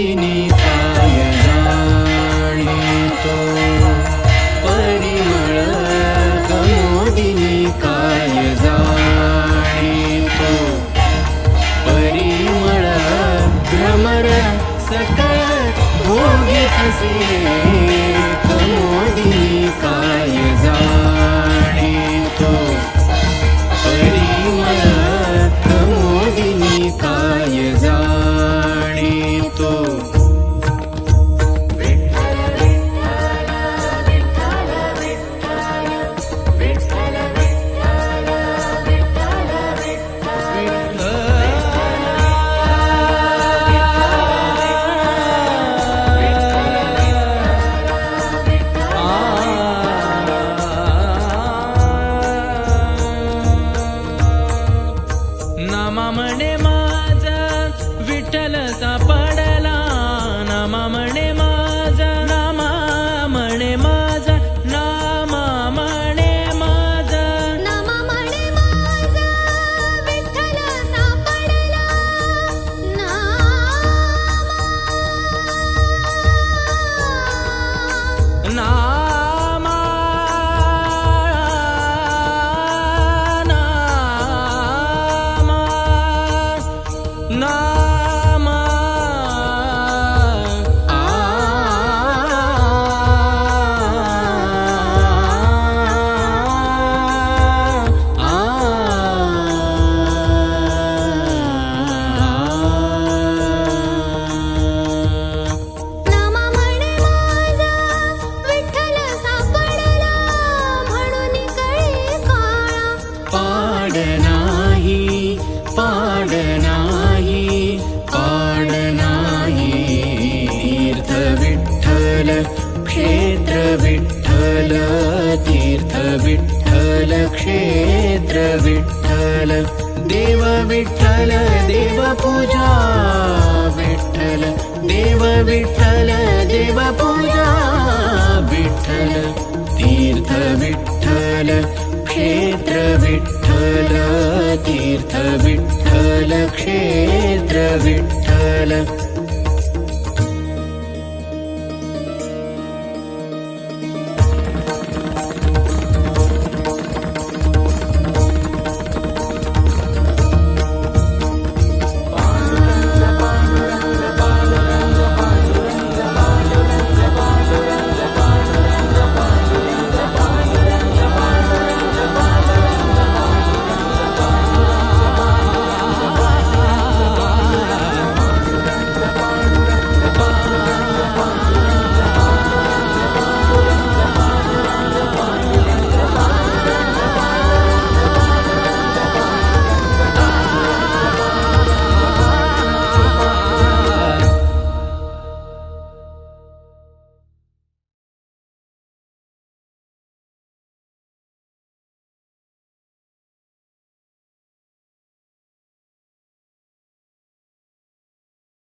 कमोदिनी काय जाणितो परिमळ कमोदिनी काय जाणितो परिमळ भ्रमर सकळ भोगितसे कमोदिनी काय जाणितो परिमळ कमोदिनी काय जाणितो नामा म्हणे माझा विठ्ठल सापडला नामा म्हणे माझा नामा म्हणे माझा नामा म्हणे माझा नामा म्हणे माझा विठ्ठल सापडला नामा नामा नामा म्हणे माझा विठ्ठल सापडला म्हणून कळे काळा पाड नाही पाड नाही पाड नाही तीर्थ विठ्ठल क्षेत्र विठ्ठल तीर्थ विठ्ठल क्षेत्र विठ्ठल देव विठ्ठल देव पूजा विठ्ठल देव विठ्ठल देव पूजा विठ्ठल तीर्थ विठ्ठल क्षेत्र विठ्ठल तीर्थ विठ्ठल क्षेत्र विठ्ठल